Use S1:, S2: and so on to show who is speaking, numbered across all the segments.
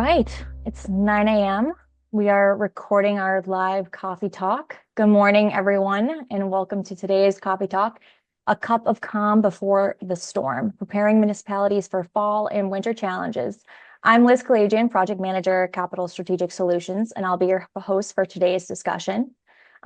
S1: right, it's 9 a.m. We are recording our live coffee talk. Good morning, everyone, and welcome to today's coffee talk, a cup of calm before the storm, preparing municipalities for fall and winter challenges. I'm Liz Kalajian, Project Manager, Capital Strategic Solutions, and I'll be your host for today's discussion.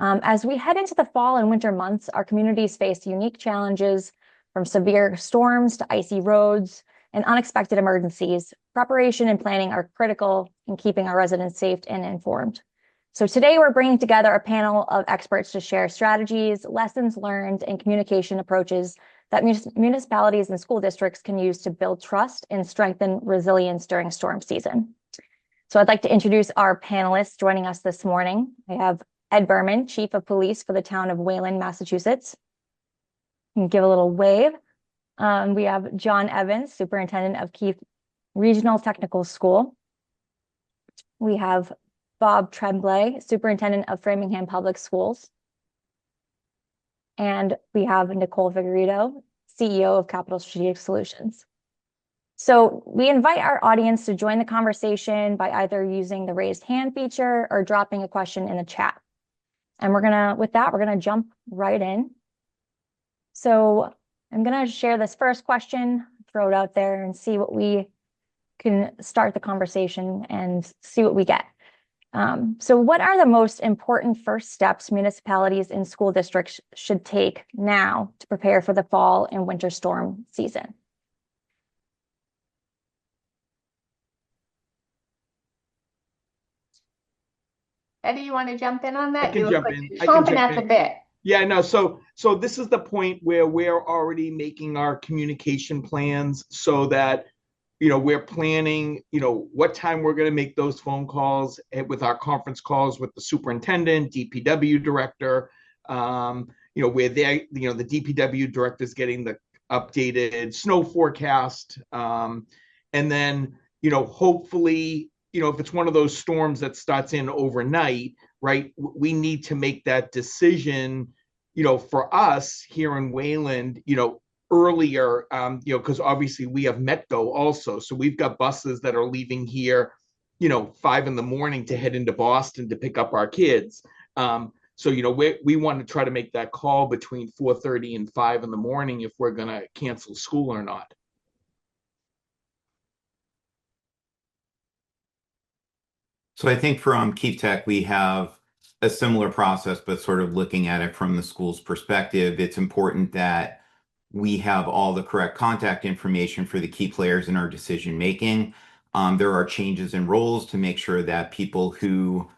S1: As we head into the fall and winter months, our communities face unique challenges from severe storms to icy roads and unexpected emergencies. Preparation and planning are critical in keeping our residents safe and informed. So today we're bringing together a panel of experts to share strategies, lessons learned, and communication approaches that municipalities and school districts can use to build trust and strengthen resilience during storm season. So I'd like to introduce our panelists joining us this morning. I have Ed Burman, Chief of Police for the town of Wayland, Massachusetts. You can give a little wave. We have John Evans, Superintendent of Keith Regional Technical School. We have Bob Tremblay, Superintendent of Framingham Public Schools. And we have Nicole Figueredo, CEO of Capital Strategic Solutions. So we invite our audience to join the conversation by either using the raised hand feature or dropping a question in the chat. And we're gonna jump right in. So I'm gonna share this first question, throw it out there and see what we can start the conversation and see what we get. So what are the most important first steps municipalities and school districts should take now to prepare for the fall and winter storm season?
S2: Eddie, you want to jump in on that?
S3: I can jump in.
S2: Chomping at the bit.
S3: Yeah, no. So this is the point where we're already making our communication plans so that, we're planning, what time we're going to make those phone calls with our conference calls with the superintendent, DPW director, where they, the DPW director is getting the updated snow forecast. And then, hopefully, if it's one of those storms that starts in overnight, right, we need to make that decision, for us here in Wayland, earlier, because obviously we have Metco also. So we've got buses that are leaving here, 5 a.m. to head into Boston to pick up our kids. So, we want to try to make that call between 4:30 and 5 a.m. if we're going to cancel school or not.
S4: So I think from Keep Tech, we have a similar process, but sort of looking at it from the school's perspective. It's important that we have all the correct contact information for the key players in our decision making. There are changes in roles to make sure that people who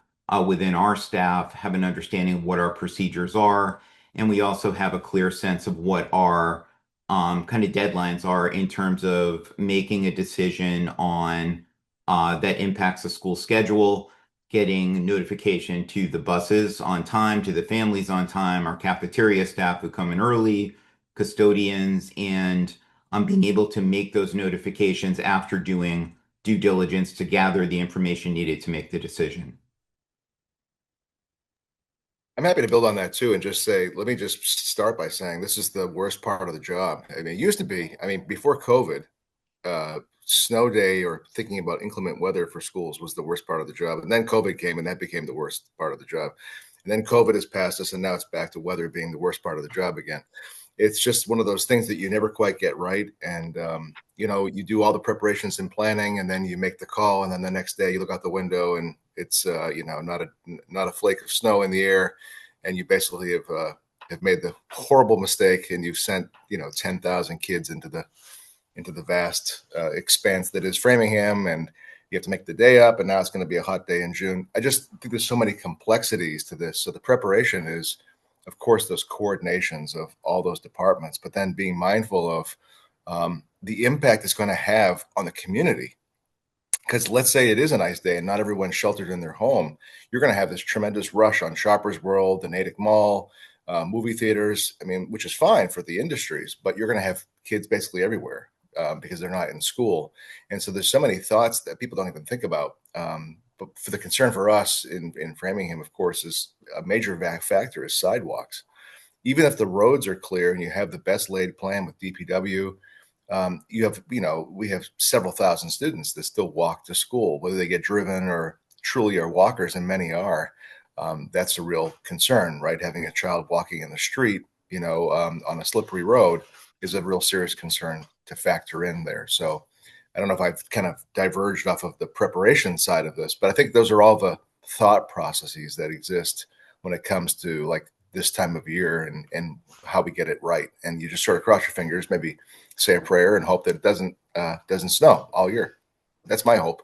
S4: within our staff have an understanding of what our procedures are. And we also have a clear sense of what our kind of deadlines are in terms of making a decision on that impacts the school schedule, getting notification to the buses on time, to the families on time, our cafeteria staff who come in early, custodians, and being able to make those notifications after doing due diligence to gather the information needed to make the decision.
S5: I'm happy to build on that too and just say, let me just start by saying this is the worst part of the job. I mean, it used to be, before COVID, snow day or thinking about inclement weather for schools was the worst part of the job. And then COVID came and that became the worst part of the job. And then COVID has passed us and now it's back to weather being the worst part of the job again. It's just one of those things that you never quite get right. And, you do all the preparations and planning and then you make the call. And then the next day you look out the window and it's, not a flake of snow in the air. And you basically have made the horrible mistake and you've sent, 10,000 kids into the vast expanse that is Framingham, and you have to make the day up, and now it's going to be a hot day in June. I just think there's so many complexities to this. So the preparation is, of course, those coordinations of all those departments, but then being mindful of the impact it's going to have on the community. Because let's say it is a nice day and not everyone's sheltered in their home. You're going to have this tremendous rush on Shoppers World, the Natick Mall, movie theaters, which is fine for the industries, but you're going to have kids basically everywhere. Because they're not in school. And so there's so many thoughts that people don't even think about. But for the concern for us in Framingham, of course, is a major factor is sidewalks. Even if the roads are clear and you have the best laid plan with DPW, You have, we have several thousand students that still walk to school, whether they get driven or truly are walkers, and many are. That's a real concern, right? Having a child walking in the street, on a slippery road is a real serious concern to factor in there. So I don't know if I've kind of diverged off of the preparation side of this, but I think those are all the thought processes that exist when it comes to like this time of year and how we get it right. And you just sort of cross your fingers, maybe say a prayer and hope that it doesn't snow all year. That's my hope.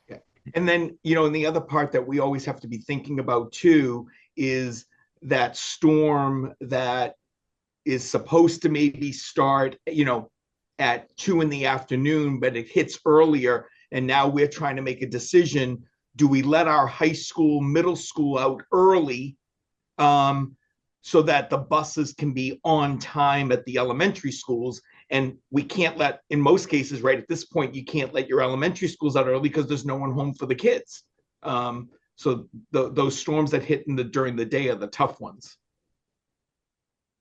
S3: Yeah. And then, and the other part that we always have to be thinking about too is that storm that is supposed to maybe start, at 2 p.m, but it hits earlier. And now we're trying to make a decision. Do we let our high school, middle school out early so that the buses can be on time at the elementary schools? And we can't let, in most cases, right at this point, you can't let your elementary schools out early because there's no one home for the kids. So those storms that hit during the day are the tough ones.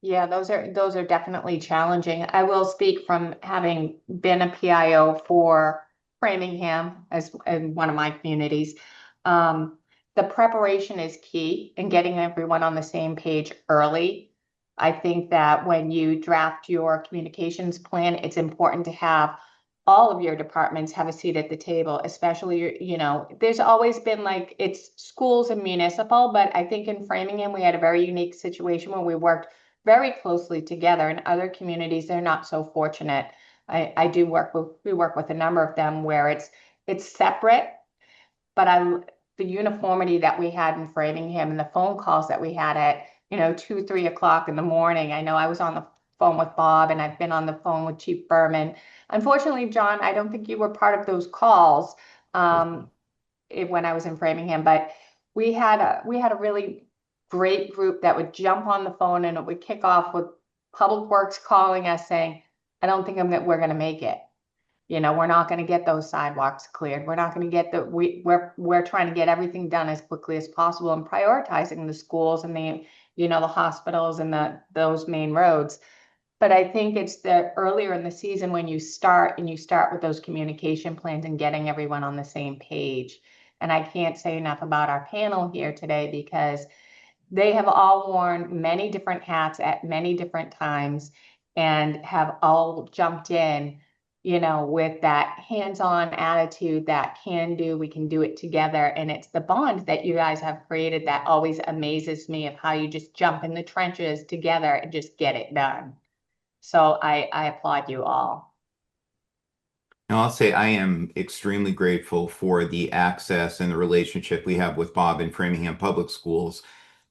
S2: Yeah, those are definitely challenging. I will speak from having been a PIO for Framingham as in one of my communities. The preparation is key in getting everyone on the same page early. I think that when you draft your communications plan, it's important to have all of your departments have a seat at the table, especially, there's always been like it's schools and municipal, but I think in Framingham, we had a very unique situation where we worked very closely together. In other communities, they're not so fortunate. We work with a number of them where it's separate, but the uniformity that we had in Framingham and the phone calls that we had at 2, 3 o'clock in the morning. I know I was on the phone with Bob, and I've been on the phone with Chief Burman. Unfortunately, John, I don't think you were part of those calls when I was in Framingham, but we had a really great group that would jump on the phone, and it would kick off with Public Works calling us saying, I don't think we're going to make it. We're not going to get those sidewalks cleared. We're not going to get we're trying to get everything done as quickly as possible and prioritizing the schools and the hospitals and those main roads. But I think it's the earlier in the season when you start with those communication plans and getting everyone on the same page. And I can't say enough about our panel here today because they have all worn many different hats at many different times and have all jumped in, with that hands-on attitude, that can do, we can do it together. And it's the bond that you guys have created that always amazes me of how you just jump in the trenches together and just get it done. So I applaud you all.
S4: Now, I'll say I am extremely grateful for the access and the relationship we have with Bob in Framingham Public Schools,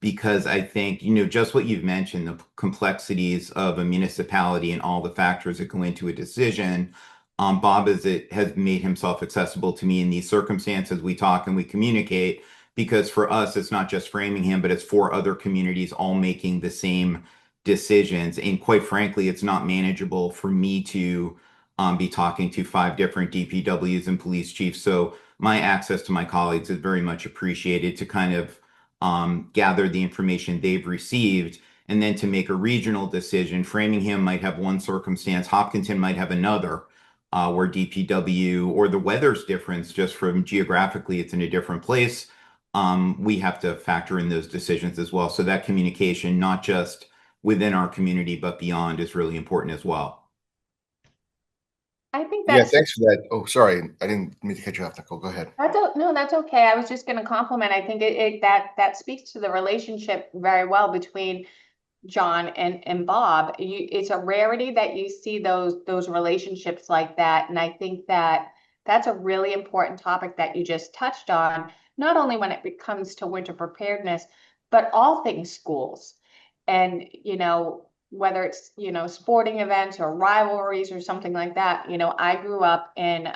S4: because I think, just what you've mentioned, the complexities of a municipality and all the factors that go into a decision. Bob has made himself accessible to me in these circumstances. We talk and we communicate because for us, it's not just Framingham, but it's 4 other communities all making the same decisions. And quite frankly, it's not manageable for me to be talking to 5 different DPWs and police chiefs. So my access to my colleagues is very much appreciated to kind of gather the information they've received and then to make a regional decision. Framingham might have one circumstance, Hopkinton might have another, where DPW or the weather's difference just from geographically, it's in a different place. We have to factor in those decisions as well. So that communication, not just within our community, but beyond, is really important as well.
S2: I think
S5: Yeah,
S2: that's
S5: thanks for that. Oh, sorry, I didn't mean to cut you off, Nicole. Go ahead.
S2: that's okay. I was just going to compliment. I think that speaks to the relationship very well between John and Bob. It's a rarity that you see those relationships like that. And I think that that's a really important topic that you just touched on, not only when it comes to winter preparedness, but all things schools. And, whether it's, sporting events or rivalries or something like that. I grew up in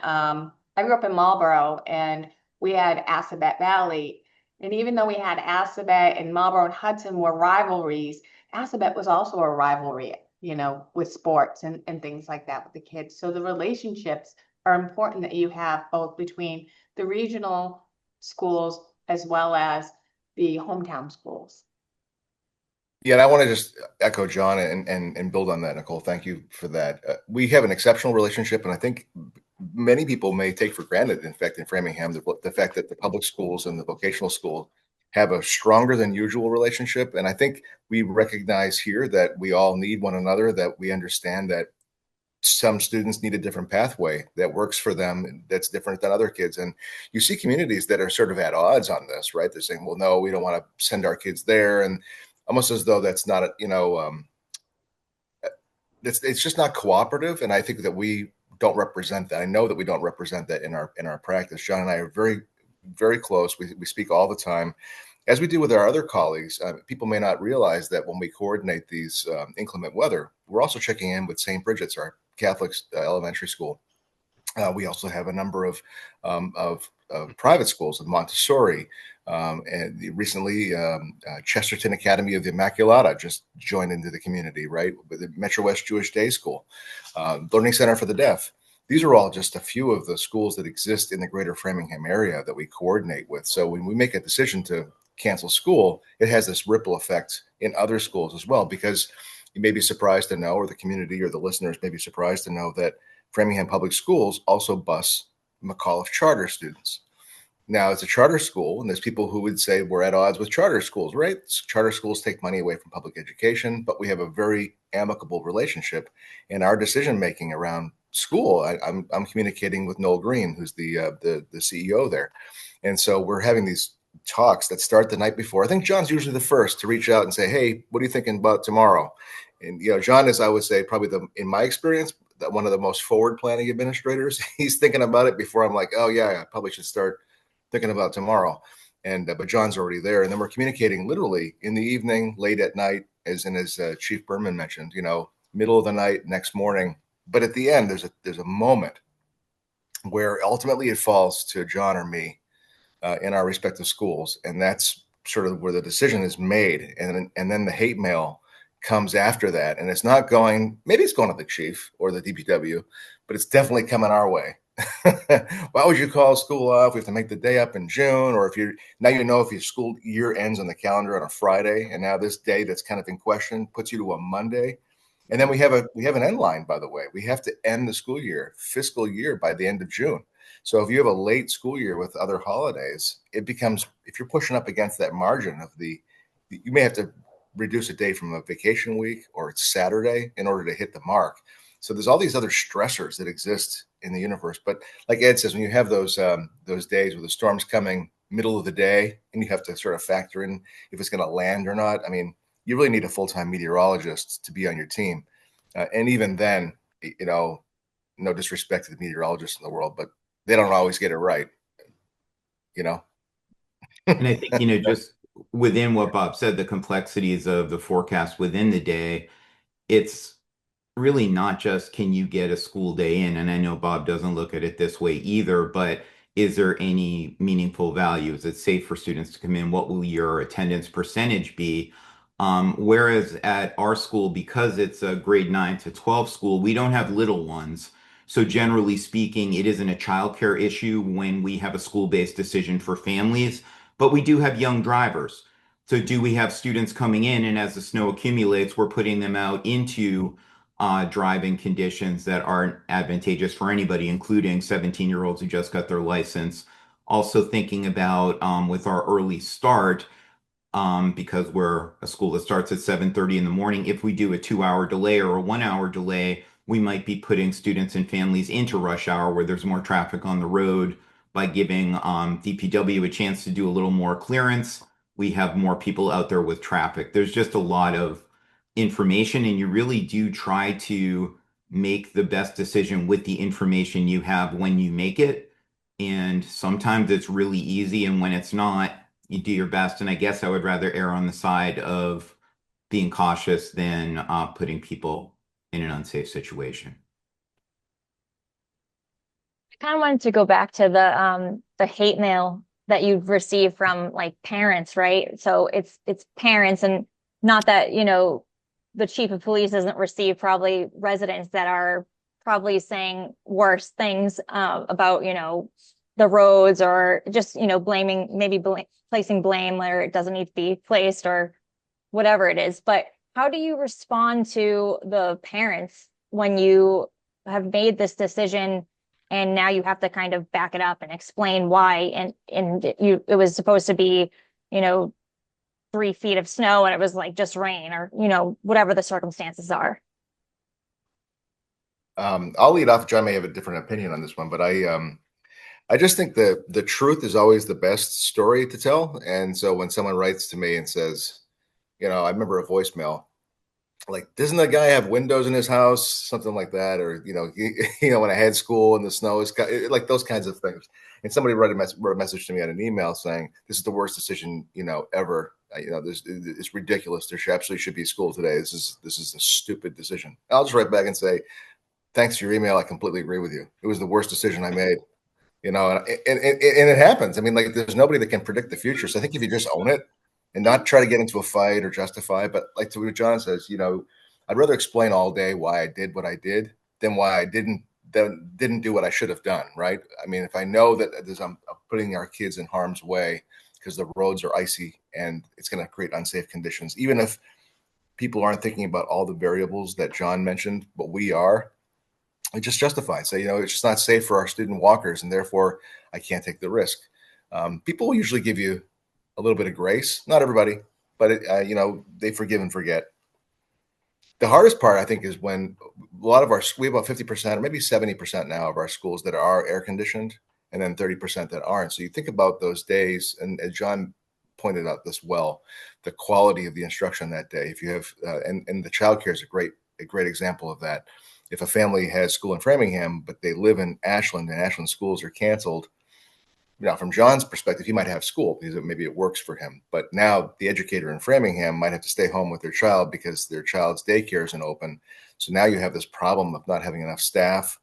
S2: Marlboro, and we had Assabet Valley. And even though we had Assabet and Marlboro and Hudson were rivalries, Assabet was also a rivalry, with sports and things like that with the kids. So the relationships are important that you have both between the regional schools as well as the hometown schools.
S5: Yeah, and I want to just echo John and build on that, Nicole. Thank you for that. We have an exceptional relationship, and I think many people may take for granted, in fact, in Framingham, the fact that the public schools and the vocational school have a stronger than usual relationship. And I think we recognize here that we all need one another, that we understand that some students need a different pathway that works for them that's different than other kids. And you see communities that are sort of at odds on this, right? They're saying, well, no, we don't want to send our kids there. And almost as though that's not, it's just not cooperative. And I think that we don't represent that. I know that we don't represent that in our practice. John and I are very, very close. We speak all the time, as we do with our other colleagues. People may not realize that when we coordinate these inclement weather, we're also checking in with St. Bridget's, our Catholic elementary school. We also have a number of private schools in Montessori. And recently, Chesterton Academy of the Immaculata just joined into the community, right? With the Metro West Jewish Day School, Learning Center for the Deaf. These are all just a few of the schools that exist in the greater Framingham area that we coordinate with. So when we make a decision to cancel school, it has this ripple effect in other schools as well, because you may be surprised to know, or the community or the listeners may be surprised to know, that Framingham Public Schools also bus McAuliffe charter students. Now, it's a charter school, and there's people who would say we're at odds with charter schools, right? Charter schools take money away from public education, but we have a very amicable relationship. In our decision making around school, I'm communicating with Noel Green, who's the CEO there, and so we're having these talks that start the night before. I think John's usually the first to reach out and say, "Hey, what are you thinking about tomorrow?" And John is, I would say, probably in my experience, one of the most forward planning administrators. He's thinking about it before I'm like, "Oh yeah, I probably should start thinking about tomorrow." And but John's already there, and then we're communicating literally in the evening, late at night, as Chief Burman mentioned, middle of the night, next morning. But at the end, there's a moment where ultimately it falls to John or me in our respective schools, and that's sort of where the decision is made, and then the hate mail comes after that, and it's not going. Maybe it's going to the chief or the DPW, but it's definitely coming our way. Why would you call school off? We have to make the day up in June, or if your school year ends on the calendar on a Friday, and now this day that's kind of in question puts you to a Monday. And then we have an end line, by the way. We have to end the fiscal year by the end of June. So if you have a late school year with other holidays, it becomes, if you're pushing up against that margin of you may have to reduce a day from a vacation week, or it's Saturday, in order to hit the mark. So there's all these other stressors that exist in the universe. But like Ed says, when you have those days where the storm's coming middle of the day, and you have to sort of factor in if it's going to land or not, I mean, you really need a full-time meteorologist to be on your team. And even then, no disrespect to the meteorologists in the world, but they don't always get it right,
S4: And I think, just within what Bob said, the complexities of the forecast within the day, it's really not just, can you get a school day in? And I know Bob doesn't look at it this way either, but is there any meaningful value? Is it safe for students to come in? What will your attendance percentage be? Whereas at our school, because it's a grade 9 to 12 school, we don't have little ones. So generally speaking, it isn't a childcare issue when we have a school-based decision for families, but we do have young drivers. So do we have students coming in, and as the snow accumulates, we're putting them out into driving conditions that aren't advantageous for anybody, including 17-year-olds who just got their license. Also thinking about with our early start, because we're a school that starts at 7:30 in the morning, if we do a 2-hour delay or a 1-hour delay, we might be putting students and families into rush hour where there's more traffic on the road. By giving DPW a chance to do a little more clearance, we have more people out there with traffic. There's just a lot of information, and you really do try to make the best decision with the information you have when you make it. And sometimes it's really easy, and when it's not, you do your best. And I guess I would rather err on the side of being cautious than putting people in an unsafe situation.
S1: I kind of wanted to go back to the hate mail that you've received from like parents, right? So it's parents, and not that, the chief of police doesn't receive probably residents that are probably saying worse things about, the roads, or just, placing blame where it doesn't need to be placed, or whatever it is. But how do you respond to the parents when you have made this decision and now you have to kind of back it up and explain why? And it was supposed to be, 3 feet of snow and it was like just rain, or, whatever the circumstances are.
S5: I'll lead off. John may have a different opinion on this one, but I just think that the truth is always the best story to tell. And so when someone writes to me and says, I remember a voicemail like, doesn't the guy have windows in his house? Something like that. Or, when I had school and the snow is like those kinds of things. And somebody wrote a message to me on an email saying, this is the worst decision, ever. It's ridiculous. There absolutely should be school today. This is a stupid decision. I'll just write back and say, thanks for your email. I completely agree with you. It was the worst decision I made. And it happens. I mean, like, there's nobody that can predict the future. So I think if you just own it and not try to get into a fight or justify, but like to what John says, I'd rather explain all day why I did what I did than why I didn't do what I should have done. Right. I mean, if I know that I'm putting our kids in harm's way because the roads are icy and it's going to create unsafe conditions, even if people aren't thinking about all the variables that John mentioned, but we are, it just justifies. Say, it's just not safe for our student walkers, and therefore I can't take the risk. People will usually give you a little bit of grace. Not everybody, but they forgive and forget. The hardest part, I think, is when a lot of we have about 50% or maybe 70% now of our schools that are air conditioned, and then 30% that aren't. So you think about those days, and as John pointed out this well, the quality of the instruction that day. If you have, and the childcare is a great example of that. If a family has school in Framingham, but they live in Ashland and Ashland schools are canceled, from John's perspective, he might have school because maybe it works for him. But now the educator in Framingham might have to stay home with their child because their child's daycare isn't open. So now you have this problem of not having enough staff.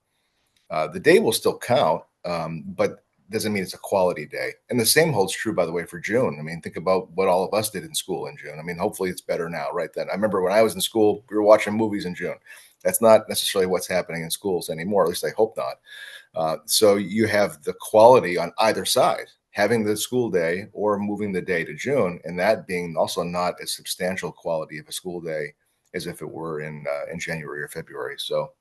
S5: The day will still count, but doesn't mean it's a quality day. And the same holds true, by the way, for June. I mean, think about what all of us did in school in June. I mean, hopefully it's better now, right? Then I remember when I was in school, we were watching movies in June. That's not necessarily what's happening in schools anymore. At least I hope not. So you have the quality on either side, having the school day or moving the day to June, and that being also not as substantial quality of a school day as if it were in January or February. So,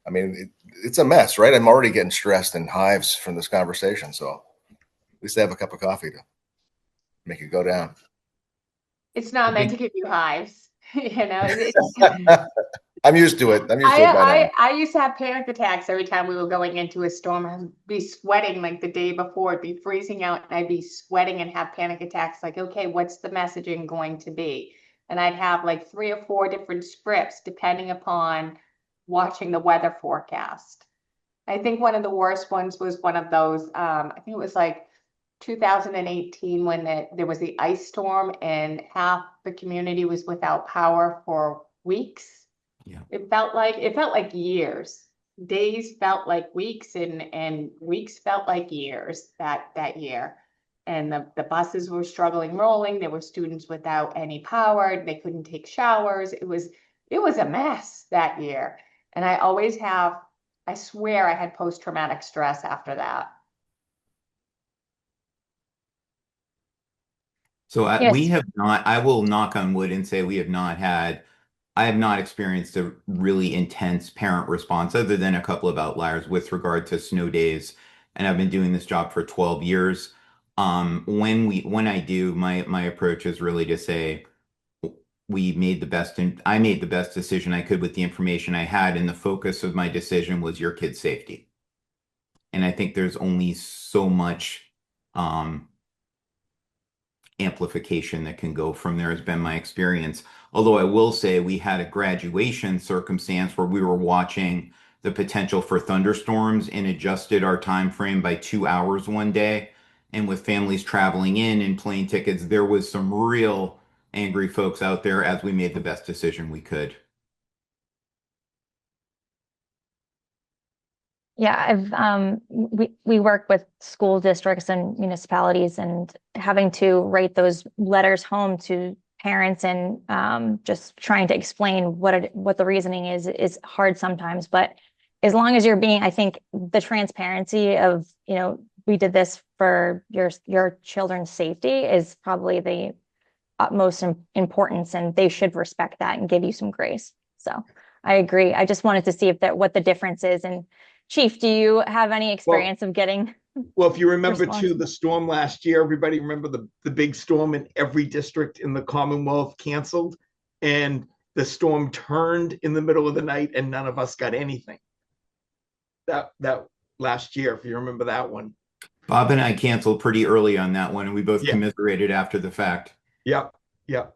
S5: I mean, it's a mess, right? I'm already getting stressed and hives from this conversation. So at least I have a cup of coffee to make it go down.
S2: It's not meant to give you hives.
S5: I'm used to it. I'm used to it by now.
S2: I used to have panic attacks every time we were going into a storm. I'd be sweating like the day before. It'd be freezing out and I'd be sweating and have panic attacks like, okay, what's the messaging going to be? And I'd have like 3 or 4 different scripts depending upon watching the weather forecast. I think one of the worst ones was one of those, I think it was like 2018 when there was the ice storm and half the community was without power for weeks.
S4: Yeah.
S2: It felt like years. Days felt like weeks and weeks felt like years that year. And the buses were struggling rolling. There were students without any power. They couldn't take showers. It was a mess that year. And I swear I had post-traumatic stress after that.
S4: So
S1: Yes.
S4: we have not, I will knock on wood and say I have not experienced a really intense parent response other than a couple of outliers with regard to snow days. And I've been doing this job for 12 years. When I do, my approach is really to say, I made the best decision I could with the information I had. And the focus of my decision was your kid's safety. And I think there's only so much, amplification that can go from there has been my experience. Although I will say we had a graduation circumstance where we were watching the potential for thunderstorms and adjusted our time frame by 2 hours one day. And with families traveling in and plane tickets, there was some real angry folks out there as we made the best decision we could.
S1: Yeah, we work with school districts and municipalities, and having to write those letters home to parents and just trying to explain what the reasoning is hard sometimes. But as long as you're being, I think the transparency of, we did this for your children's safety is probably utmost importance, and they should respect that and give you some grace. So I agree. I just wanted to see if that what the difference is. And Chief, do you have any experience of getting
S3: Well, if you remember
S1: response?
S3: too, the storm last year, everybody remember the big storm in every district in the Commonwealth canceled, and the storm turned in the middle of the night and none of us got anything. That last year, if you remember that one.
S4: Bob and I canceled pretty early on that one, and we both
S3: Yeah.
S4: commiserated after the fact.
S3: Yep. Yep.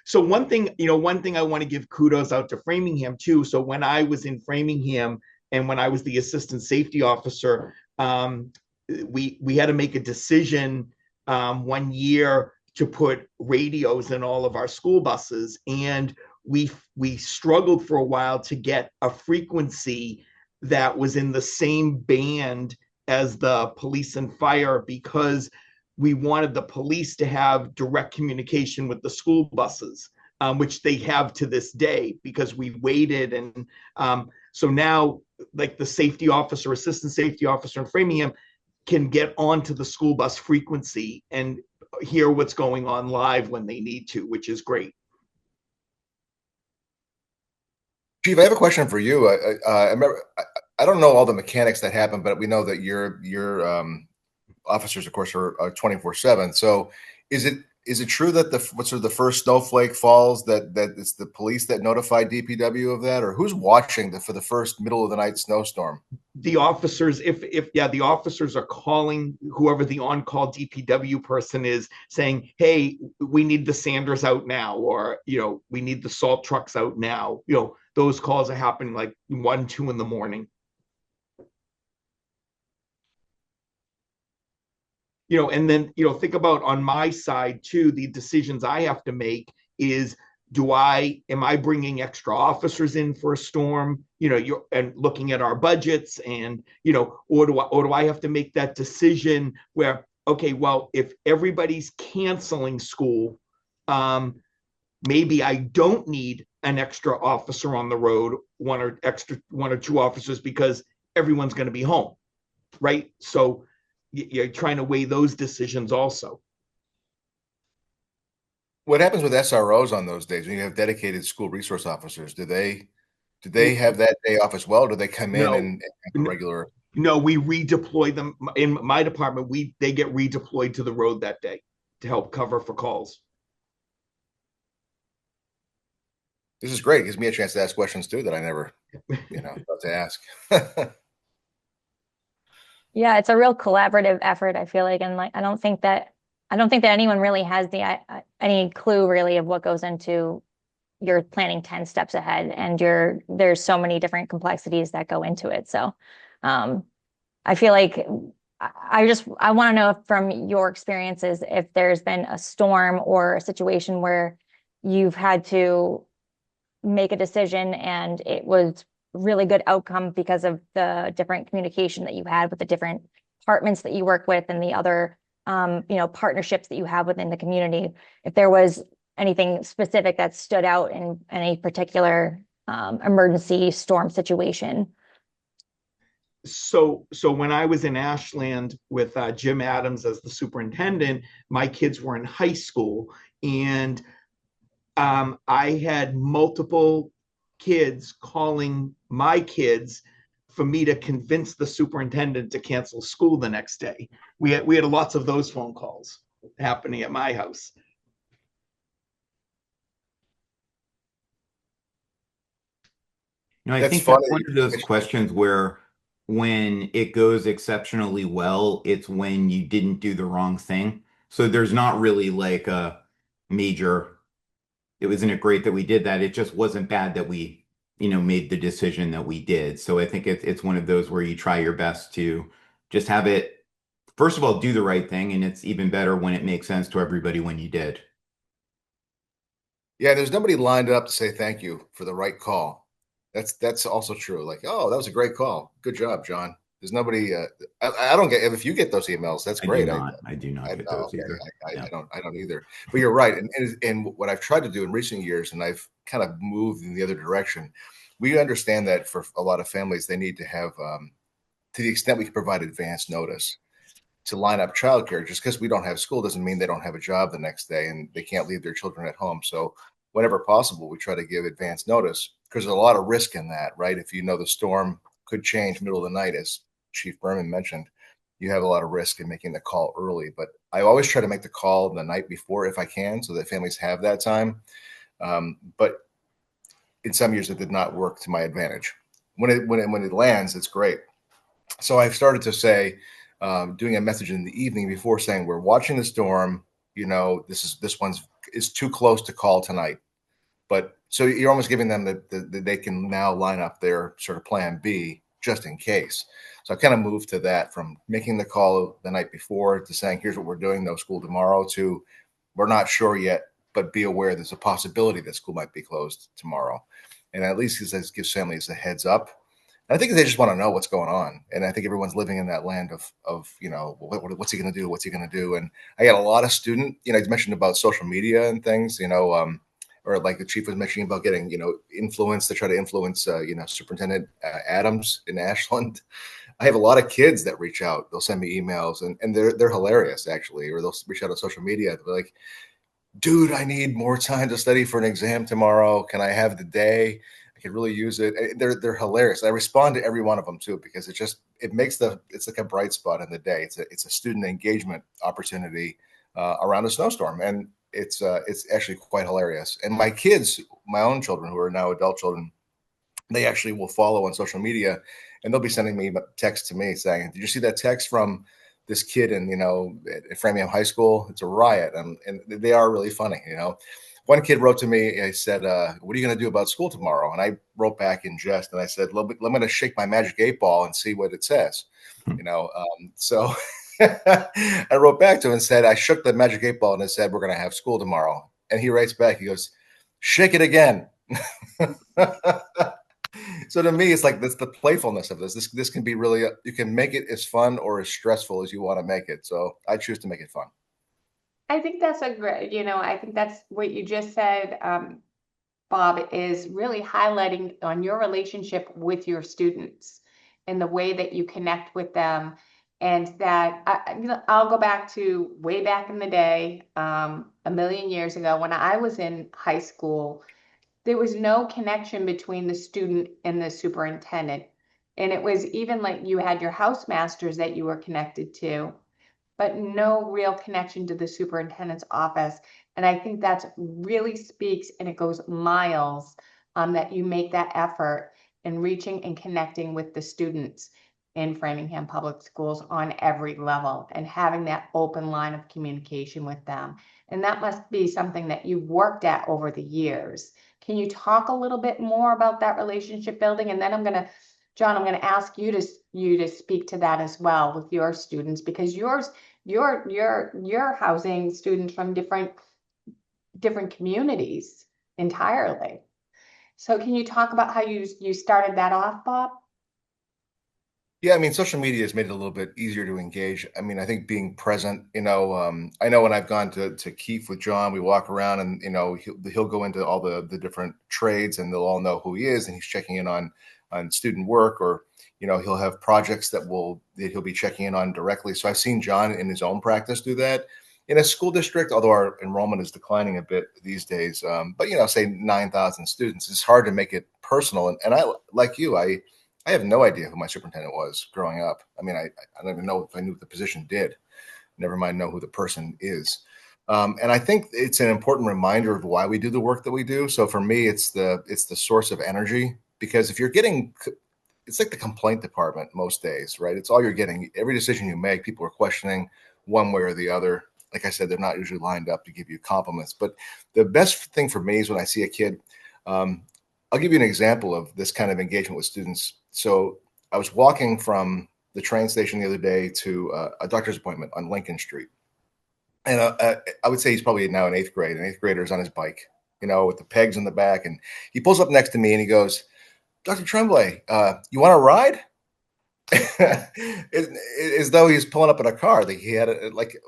S3: So one thing I want to give kudos out to Framingham too. So when I was in Framingham and when I was the assistant safety officer, we had to make a decision one year to put radios in all of our school buses, and we struggled for a while to get a frequency that was in the same band as the police and fire, because we wanted the police to have direct communication with the school buses, which they have to this day, because we waited. And so now, like, the safety officer, assistant safety officer in Framingham can get onto the school bus frequency and hear what's going on live when they need to, which is great.
S5: Chief, I have a question for you. I remember, I don't know all the mechanics that happen, but we know that your officers, of course, are 24/7. So is it true that the first snowflake falls, that it's the police that notify DPW of that, or who's watching for the first middle of the night snowstorm?
S3: The officers, the officers are calling whoever the on-call DPW person is, saying, hey, we need the sanders out now, or, we need the salt trucks out now. Those calls are happening like 1, 2 in the morning. And then, think about on my side too, the decisions I have to make is, am I bringing extra officers in for a storm, and looking at our budgets, and, or do I have to make that decision where, okay, well, if everybody's canceling school, maybe I don't need an extra officer on the road, one or two officers, because everyone's going to be home. Right. So you're trying to weigh those decisions also.
S5: What happens with SROs on those days when you have dedicated school resource officers? Do they have that day off as well? Or do they come in and have a regular?
S3: No, we redeploy them. In my department, they get redeployed to the road that day to help cover for calls.
S5: This is great. It gives me a chance to ask questions too that I never, thought to ask.
S1: Yeah, it's a real collaborative effort, I feel like, and I don't think that anyone really has any clue really of what goes into your planning 10 steps ahead, and there's so many different complexities that go into it. So I feel like I want to know from your experiences if there's been a storm or a situation where you've had to make a decision and it was really good outcome because of the different communication that you had with the different departments that you work with and the other partnerships that you have within the community. If there was anything specific that stood out in any particular emergency storm situation.
S3: So when I was in Ashland with Jim Adams as the superintendent, my kids were in high school, and I had multiple kids calling my kids for me to convince the superintendent to cancel school the next day. We had lots of those phone calls happening at my house.
S4: I think that's one of those questions where, when it goes exceptionally well, it's when you didn't do the wrong thing. So there's not really like a major, isn't it great that we did that? It just wasn't bad that we made the decision that we did. So I think it's one of those where you try your best to just have it, first of all, do the right thing. And it's even better when it makes sense to everybody when you did.
S5: Yeah, there's nobody lined up to say thank you for the right call. That's also true. Like, oh, that was a great call. Good job, John. There's nobody. I don't get, if you get those emails, that's great.
S4: I do not get those either.
S5: I don't either. But you're right. And what I've tried to do in recent years, and I've kind of moved in the other direction, we understand that for a lot of families, they need to have, to the extent we can provide advance notice, to line up childcare. Just because we don't have school doesn't mean they don't have a job the next day and they can't leave their children at home. So whenever possible, we try to give advance notice because there's a lot of risk in that, right? If you know the storm could change middle of the night, as Chief Burman mentioned, you have a lot of risk in making the call early. But I always try to make the call the night before if I can, so that families have that time. But in some years, it did not work to my advantage. When it lands, it's great. So I've started to say, doing a message in the evening before, saying we're watching the storm. This one's is too close to call tonight. But so you're almost giving them that they can now line up their sort of plan B just in case. So I kind of moved to that, from making the call the night before to saying, here's what we're doing, no school tomorrow, to we're not sure yet, but be aware there's a possibility that school might be closed tomorrow. And at least it gives families a heads up. And I think they just want to know what's going on. And I think everyone's living in that land of what's he going to do? What's he going to do? And I got a lot of you mentioned about social media and things, or like the chief was mentioning about getting, influence to try to influence, Superintendent Adams in Ashland. I have a lot of kids that reach out. They'll send me emails and they're hilarious, actually, or they'll reach out on social media. They're like, dude, I need more time to study for an exam tomorrow. Can I have the day? I could really use it. They're hilarious. I respond to every one of them too, because it makes it's like a bright spot in the day. It's a student engagement opportunity around a snowstorm, and it's actually quite hilarious. And my kids, my own children who are now adult children, they actually will follow on social media, and they'll be sending me texts to me saying, "Did you see that text from this kid in, at Framingham High School? It's a riot." And they are really funny. One kid wrote to me, I said, what are you going to do about school tomorrow? And I wrote back in jest, and I said, I'm going to shake my magic 8-ball and see what it says. So I wrote back to him and said, I shook the magic 8-ball and it said, we're going to have school tomorrow. And he writes back, he goes, shake it again. So to me, it's like that's the playfulness of this. This can be really, you can make it as fun or as stressful as you want to make it. So I choose to make it fun.
S2: I think that's a great, I think that's what you just said, Bob, is really highlighting on your relationship with your students and the way that you connect with them. And that I'll go back to way back in the day, a million years ago, when I was in high school. There was no connection between the student and the superintendent. And it was even like you had your house-masters that you were connected to, but no real connection to the superintendent's office. And I think that's really speaks, and it goes miles, that you make that effort in reaching and connecting with the students in Framingham Public Schools on every level and having that open line of communication with them. And that must be something that you've worked at over the years. Can you talk a little bit more about that relationship building? And then John, I'm going to ask you to speak to that as well with your students, because you're housing students from different communities entirely. So can you talk about how you started that off, Bob?
S5: Yeah, I mean, social media has made it a little bit easier to engage. I mean, I think being present, I know when I've gone to Keefe with John, we walk around and, he'll go into all the different trades and they'll all know who he is, and he's checking in on student work, or, he'll have projects that he'll be checking in on directly. So I've seen John in his own practice do that. In a school district, although our enrollment is declining a bit these days, but, say 9,000 students, it's hard to make it personal. And I, like you, I have no idea who my superintendent was growing up. I mean, I don't even know if I knew what the position did, never mind know who the person is. And I think it's an important reminder of why we do the work that we do. So for me, it's the source of energy, because if you're getting, it's like the complaint department most days, right? It's all you're getting. Every decision you make, people are questioning one way or the other. Like I said, they're not usually lined up to give you compliments. But the best thing for me is when I see a kid, I'll give you an example of this kind of engagement with students. So I was walking from the train station the other day to a doctor's appointment on Lincoln Street. And I would say he's probably now in 8th grade. An 8th grader is on his bike, with the pegs in the back. And he pulls up next to me and he goes, Dr. Tremblay, you want to ride? As though he's pulling up in a car. He had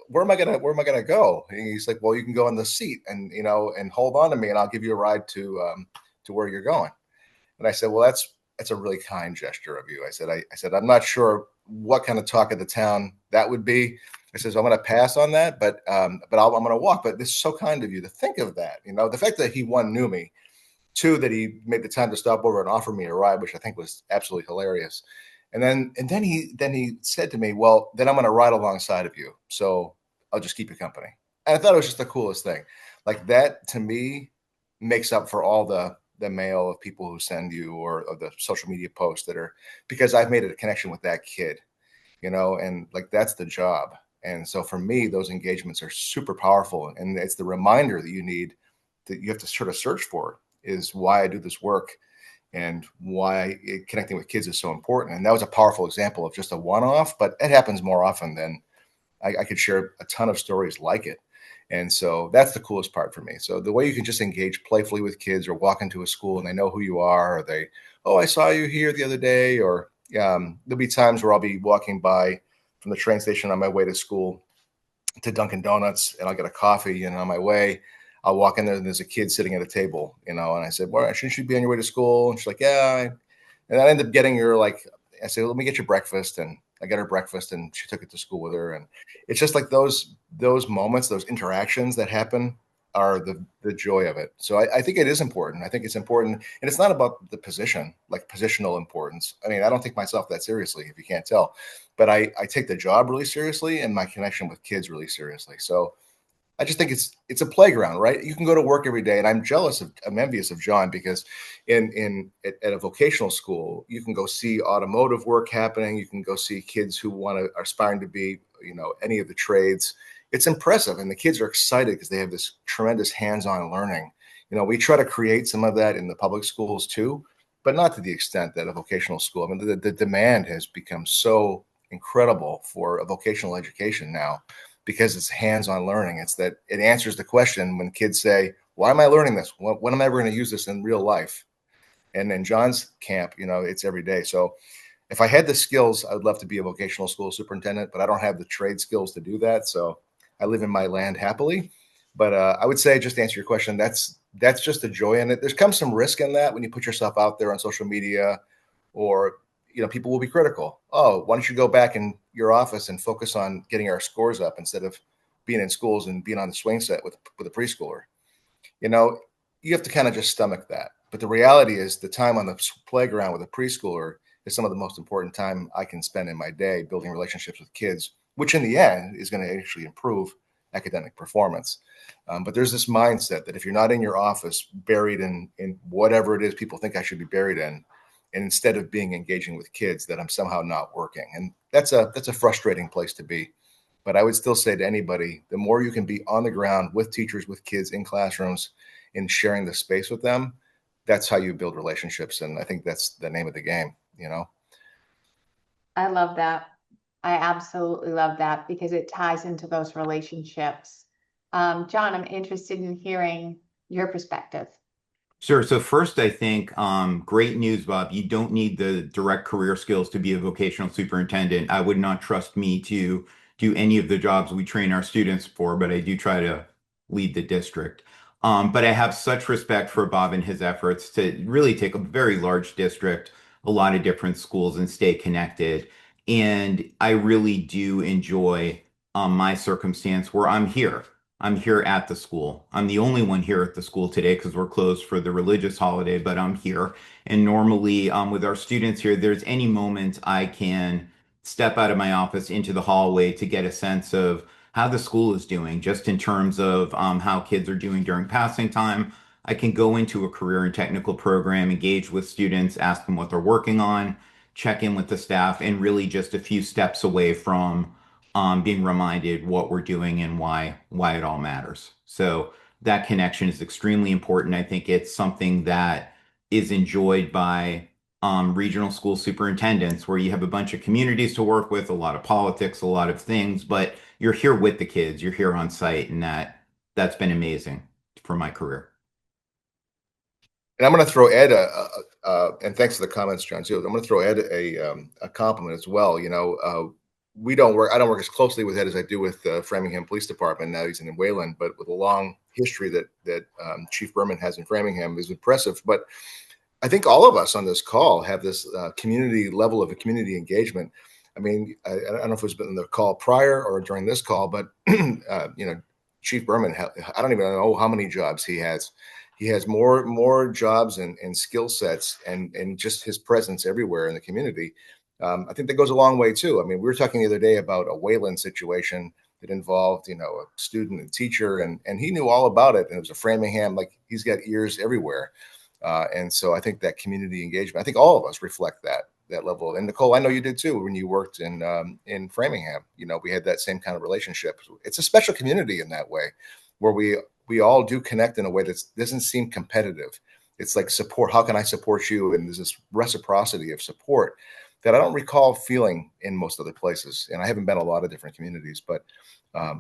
S5: where am I gonna go? And he's like, well, you can go in the seat and and hold on to me, and I'll give you a ride to where you're going. And I said, well, that's a really kind gesture of you. I said, I'm not sure what kind of talk of the town that would be. I says, I'm going to pass on that, but I'm going to walk. But this is so kind of you to think of that. You know, the fact that he, one, knew me, two, that he made the time to stop over and offer me a ride, which I think was absolutely hilarious. And then he said to me, well, then I'm going to ride alongside of you. So I'll just keep you company. And I thought it was just the coolest thing. Like, that to me makes up for all the mail of people who send you, or the social media posts that are, because I've made a connection with that kid, you know, and like, that's the job. And so for me, those engagements are super powerful. And it's the reminder that you have to sort of search for, is why I do this work and why connecting with kids is so important. And that was a powerful example of just a one-off, but it happens more often than I could share a ton of stories like it. And so that's the coolest part for me. So the way you can just engage playfully with kids, or walk into a school and they know who you are, or they, oh, I saw you here the other day, or there'll be times where I'll be walking by from the train station on my way to school to Dunkin' Donuts, and I'll get a coffee, and on my way, I'll walk in there and there's a kid sitting at a table, you know, and I said, well, shouldn't you be on your way to school? And she's like, yeah. And I ended up getting her, like, I said, let me get you breakfast. And I got her breakfast, and she took it to school with her. And it's just like those moments, those interactions that happen are the joy of it. So I think it is important. I think it's important. And it's not about the position, like positional importance. I mean, I don't take myself that seriously, if you can't tell, but I take the job really seriously, and my connection with kids really seriously. So I just think it's a playground, right? You can go to work every day, and I'm envious of John, because at a vocational school, you can go see automotive work happening. You can go see kids who are aspiring to be, you know, any of the trades. It's impressive, and the kids are excited because they have this tremendous hands-on learning. You know, we try to create some of that in the public schools too, but not to the extent that a vocational school. I mean, the demand has become so incredible for a vocational education now, because it's hands-on learning. It's that it answers the question when kids say, why am I learning this? When am I ever going to use this in real life? And in John's camp, you know, it's every day. So if I had the skills, I would love to be a vocational school superintendent, but I don't have the trade skills to do that. So I live in my land happily. But I would say, just to answer your question, that's just the joy in it. There's comes some risk in that when you put yourself out there on social media, or, you know, people will be critical. Oh, why don't you go back in your office and focus on getting our scores up instead of being in schools and being on the swing set with a preschooler? You know, you have to kind of just stomach that. But the reality is, the time on the playground with a preschooler is some of the most important time I can spend in my day, building relationships with kids, which in the end is going to actually improve academic performance. But there's this mindset that if you're not in your office, buried in whatever it is people think I should be buried in, and instead of being engaging with kids, that I'm somehow not working. And that's a frustrating place to be. But I would still say to anybody, the more you can be on the ground with teachers, with kids in classrooms, and sharing the space with them, that's how you build relationships. And I think that's the name of the game, you know?
S2: I love that. I absolutely love that, because it ties into those relationships. John, I'm interested in hearing your perspective.
S4: Sure. So first, I think great news, Bob. You don't need the direct career skills to be a vocational superintendent. I would not trust me to do any of the jobs we train our students for, but I do try to lead the district. But I have such respect for Bob and his efforts to really take a very large district, a lot of different schools, and stay connected. And I really do enjoy my circumstance where I'm here. I'm here at the school. I'm the only one here at the school today because we're closed for the religious holiday, but I'm here. And normally, with our students here, there's any moment I can step out of my office into the hallway to get a sense of how the school is doing, just in terms of how kids are doing during passing time. I can go into a career and technical program, engage with students, ask them what they're working on, check in with the staff, and really just a few steps away from being reminded what we're doing and why it all matters. So that connection is extremely important. I think it's something that is enjoyed by regional school superintendents, where you have a bunch of communities to work with, a lot of politics, a lot of things, but you're here with the kids, you're here on site, and that's been amazing for my career.
S5: And I'm going to throw Ed and thanks for the comments, John, too. I'm going to throw Ed a compliment as well. You know, I don't work as closely with Ed as I do with Framingham Police Department. Now he's in Wayland, but with a long history that Chief Burman has in Framingham is impressive. But I think all of us on this call have this community level of a community engagement. I mean, I don't know if it was in the call prior or during this call, but Chief Burman, I don't even know how many jobs he has. He has more jobs and skill sets and just his presence everywhere in the community. I think that goes a long way too. I mean, we were talking the other day about a Wayland situation that involved, a student and teacher, and he knew all about it. And it was a Framingham, like he's got ears everywhere. And so I think that community engagement, I think all of us reflect that level. And Nicole, I know you did too when you worked in Framingham. We had that same kind of relationship. It's a special community in that way, where we all do connect in a way that doesn't seem competitive. It's like support. How can I support you? And there's this reciprocity of support that I don't recall feeling in most other places. And I haven't been a lot of different communities, but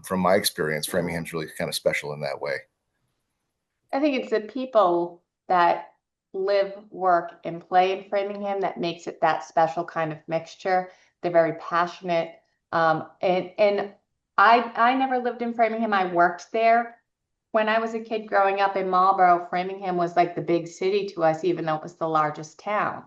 S5: from my experience, Framingham's really kind of special in that way.
S2: I think it's the people that live, work, and play in Framingham that makes it that special kind of mixture. They're very passionate. And I never lived in Framingham. I worked there. When I was a kid growing up in Marlborough, Framingham was like the big city to us, even though it was the largest town.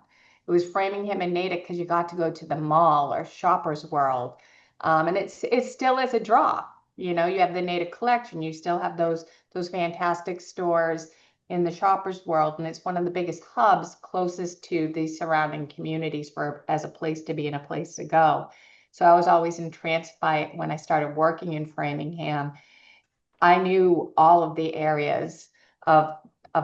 S2: It was Framingham and Natick because you got to go to the mall or Shoppers World. And it still is a draw. You have the Natick collection. You still have those fantastic stores in the Shoppers World, and it's one of the biggest hubs closest to the surrounding communities as a place to be and a place to go. So I was always entranced by it when I started working in Framingham. I knew all of the areas of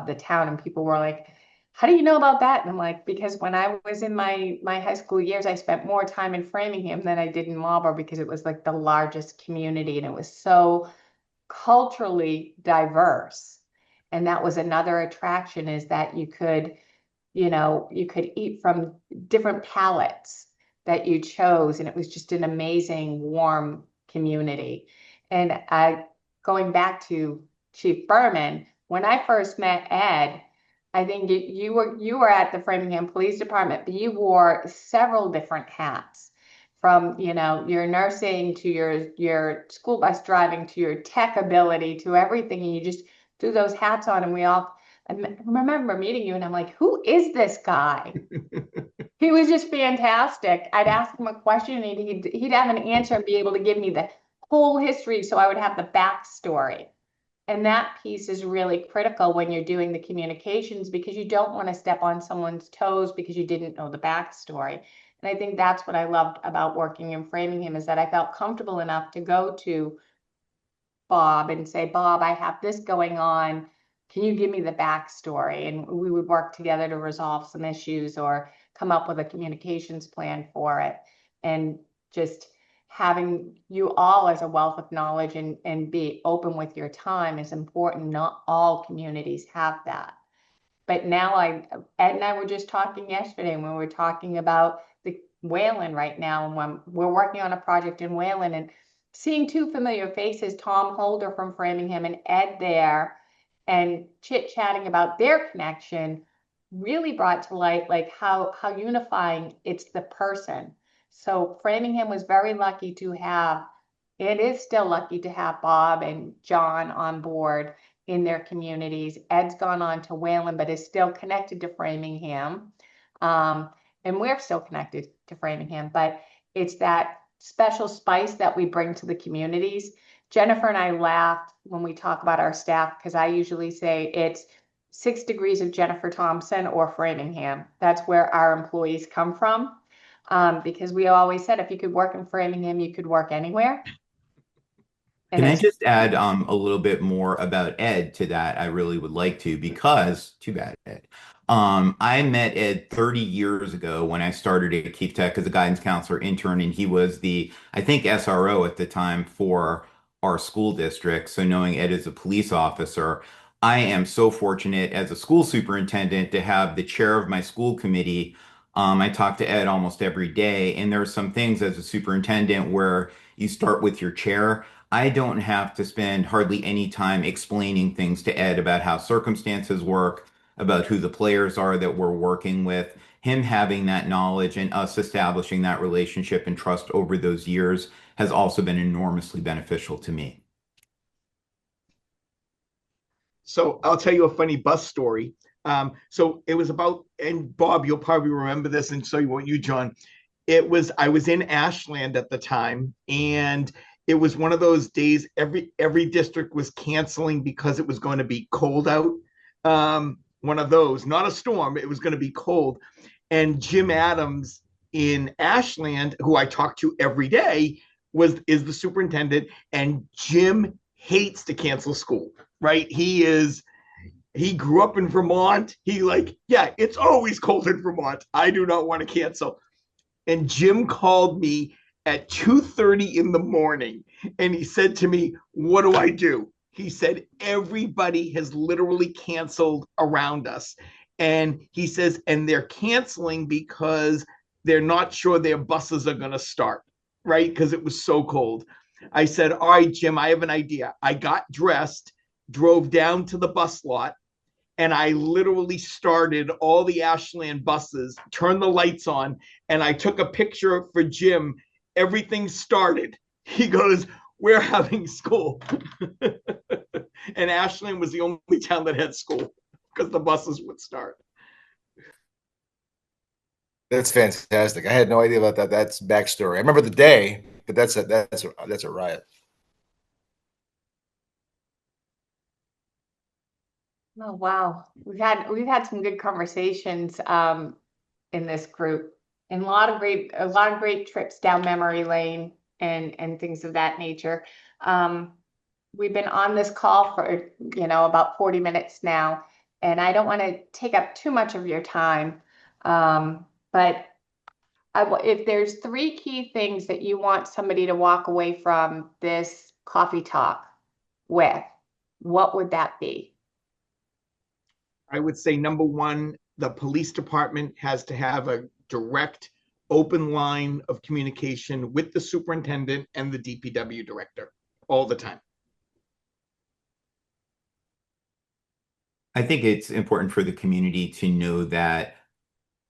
S2: the town, and people were like, how do you know about that? And I'm like, because when I was in my high school years, I spent more time in Framingham than I did in Marlborough, because it was like the largest community and it was so culturally diverse. And that was another attraction, is that you could eat from different palates that you chose. And it was just an amazing, warm community. And going back to Chief Burman, when I first met Ed, I think you were at the Framingham Police Department, but you wore several different hats, from your nursing to your school bus driving to your tech ability to everything, and you just threw those hats on. And I remember meeting you, and I'm like, who is this guy? He was just fantastic. I'd ask him a question, and he'd have an answer and be able to give me the whole history, so I would have the backstory. And that piece is really critical when you're doing the communications, because you don't want to step on someone's toes because you didn't know the backstory. And I think that's what I loved about working in Framingham, is that I felt comfortable enough to go to Bob and say, Bob, I have this going on. Can you give me the backstory? And we would work together to resolve some issues or come up with a communications plan for it. And just having you all as a wealth of knowledge and be open with your time is important. Not all communities have that. But now Ed and I were just talking yesterday, when we were talking about the Wayland right now, and when we're working on a project in Wayland, and seeing two familiar faces, Tom Holder from Framingham and Ed there, and chit-chatting about their connection, really brought to light like how unifying it's the person. So Framingham was very lucky to have, and is still lucky to have, Bob and John on board in their communities. Ed's gone on to Wayland, but is still connected to Framingham. And we're still connected to Framingham, but it's that special spice that we bring to the communities. Jennifer and I laughed when we talk about our staff, because I usually say it's 6 degrees of Jennifer Thompson or Framingham. That's where our employees come from. Because we always said, if you could work in Framingham, you could work anywhere.
S4: Can I just add a little bit more about Ed to that? I really would like to, because too bad, Ed. I met Ed 30 years ago when I started at Keefe Tech as a guidance counselor intern, and he was I think, SRO at the time for our school district. So knowing Ed as a police officer, I am so fortunate as a school superintendent to have the chair of my school committee. I talk to Ed almost every day, and there are some things as a superintendent where you start with your chair. I don't have to spend hardly any time explaining things to Ed about how circumstances work, about who the players are that we're working with. Him having that knowledge and us establishing that relationship and trust over those years has also been enormously beneficial to me.
S3: So I'll tell you a funny bus story. So it was about, and Bob, you'll probably remember this, and so won't you, John. I was in Ashland at the time, and it was one of those days every district was canceling because it was going to be cold out. One of those, not a storm, it was going to be cold. And Jim Adams in Ashland, who I talk to every day, is the superintendent, and Jim hates to cancel school, right? He grew up in Vermont. Yeah, it's always cold in Vermont. I do not want to cancel. And Jim called me at 2:30 in the morning, and he said to me, "What do I do?" He said, "Everybody has literally canceled around us." And he says, and they're canceling because they're not sure their buses are going to start, right? Because it was so cold. I said, "All right, Jim, I have an idea." I got dressed, drove down to the bus lot, and I literally started all the Ashland buses, turned the lights on, and I took a picture for Jim. Everything started. He goes, "We're having school." And Ashland was the only town that had school because the buses would start.
S5: That's fantastic. I had no idea about that. That's backstory. I remember the day, but that's a riot.
S2: Oh, wow. We've had some good conversations in this group, and a lot of great trips down memory lane and things of that nature. We've been on this call for about 40 minutes now, and I don't want to take up too much of your time. But if there's three key things that you want somebody to walk away from this coffee talk with, what would that be?
S3: I would say number one, the police department has to have a direct, open line of communication with the superintendent and the DPW director all the time.
S4: I think it's important for the community to know that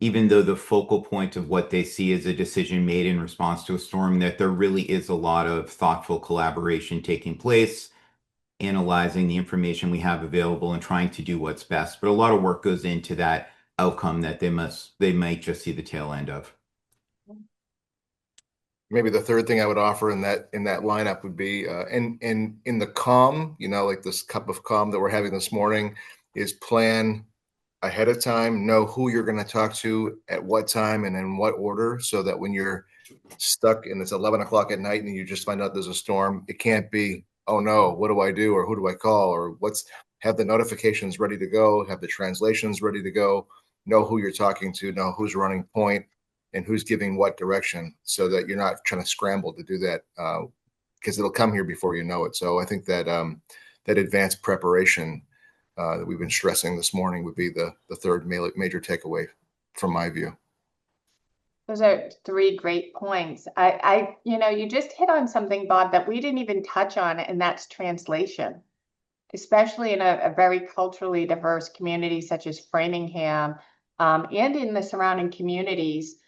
S4: even though the focal point of what they see is a decision made in response to a storm, that there really is a lot of thoughtful collaboration taking place, analyzing the information we have available and trying to do what's best. But a lot of work goes into that outcome that they might just see the tail end of.
S5: Maybe the third thing I would offer in that lineup would be in the calm, like this cup of calm that we're having this morning, is plan ahead of time, know who you're going to talk to at what time and in what order, so that when you're stuck and it's 11 o'clock at night and you just find out there's a storm, it can't be, "Oh no, what do I do?" or "Who do I call?" or have the notifications ready to go, have the translations ready to go, know who you're talking to, know who's running point and who's giving what direction, so that you're not trying to scramble to do that, because it'll come here before you know it. So I think that that advanced preparation that we've been stressing this morning would be the third major takeaway from my view.
S2: Those are three great points. You just hit on something, Bob, that we didn't even touch on, and that's translation, especially in a very culturally diverse community such as Framingham, and in the surrounding communities.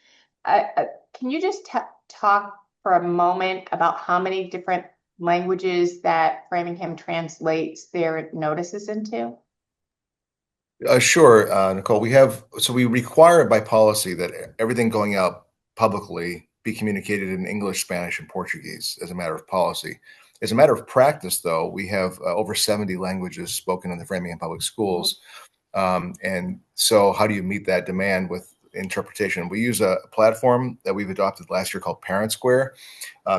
S2: Can you just talk for a moment about how many different languages that Framingham translates their notices into?
S5: Sure, Nicole. We require by policy that everything going out publicly be communicated in English, Spanish, and Portuguese as a matter of policy. As a matter of practice, though, we have over 70 languages spoken in the Framingham Public Schools. And so how do you meet that demand with interpretation? We use a platform that we've adopted last year called Parent Square.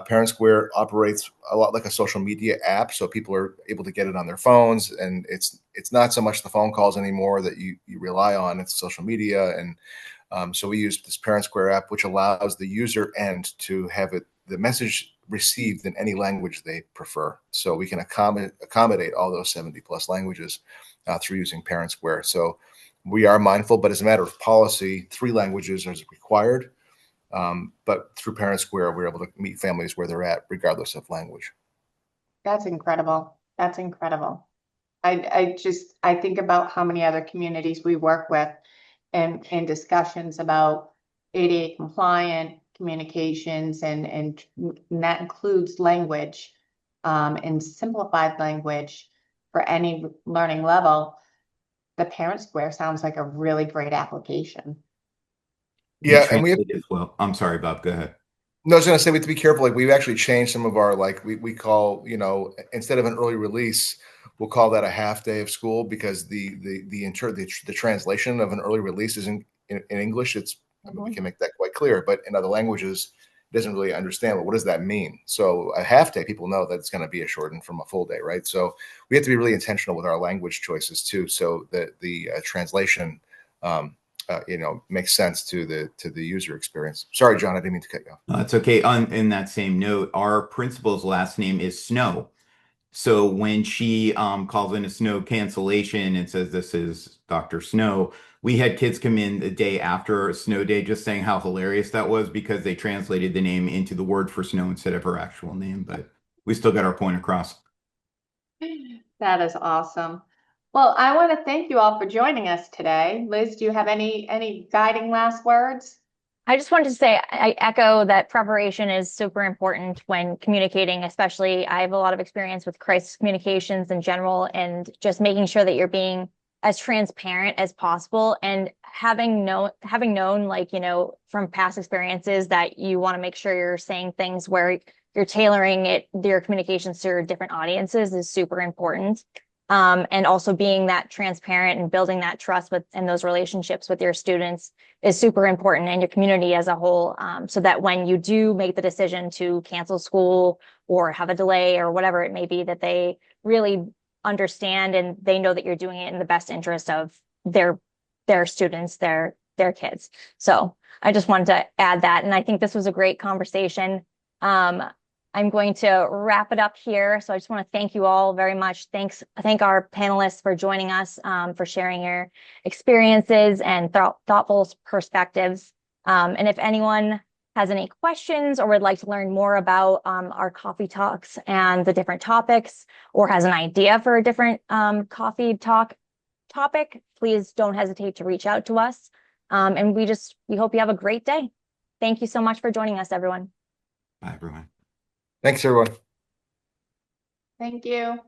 S5: Parent Square operates a lot like a social media app, so people are able to get it on their phones, and it's not so much the phone calls anymore that you rely on, it's social media. And so we use this Parent Square app, which allows the user end to have the message received in any language they prefer. So we can accommodate all those 70 plus languages through using Parent Square. So we are mindful, but as a matter of policy, 3 languages is required. But through Parent Square, we're able to meet families where they're at, regardless of language.
S2: That's incredible. That's incredible. I think about how many other communities we work with, and in discussions about ADA compliant communications, and that includes language, and simplified language for any learning level. The Parent Square sounds like a really great application.
S5: Yeah, and we have,
S4: translate as well. I'm sorry, Bob, go ahead.
S5: no, I was gonna say we have to be careful. Like we've actually changed some of our like we call, instead of an early release, we'll call that a half day of school because the translation of an early release is in English. I mean, we can make that quite clear, but in other languages, it doesn't really understand. Well, what does that mean? So a half day, people know that it's going to be a shortened from a full day, right? So we have to be really intentional with our language choices too, so that the translation, makes sense to the user experience. Sorry, John, I didn't mean to cut you off.
S4: It's okay. In that same note, our principal's last name is Snow. So when she calls in a snow cancellation and says this is Dr. Snow, we had kids come in the day after a snow day just saying how hilarious that was because they translated the name into the word for snow instead of her actual name, but we still got our point across.
S2: That is awesome. Well, I want to thank you all for joining us today. Liz, do you have any guiding last words?
S1: I just wanted to say I echo that preparation is super important when communicating, especially I have a lot of experience with crisis communications in general and just making sure that you're being as transparent as possible and having known like, from past experiences that you want to make sure you're saying things where you're tailoring your communications to different audiences is super important. And also being that transparent and building that trust and those relationships with your students is super important and your community as a whole. So that when you do make the decision to cancel school or have a delay or whatever it may be, that they really understand and they know that you're doing it in the best interest of their students, their kids. So I just wanted to add that. And I think this was a great conversation. I'm going to wrap it up here. So I just want to thank you all very much. Thank our panelists for joining us, for sharing your experiences and thoughtful perspectives. And if anyone has any questions or would like to learn more about our coffee talks and the different topics, or has an idea for a different coffee talk topic, please don't hesitate to reach out to us. And we hope you have a great day. Thank you so much for joining us, everyone.
S4: Bye, everyone.
S5: Thanks, everyone.
S2: Thank you.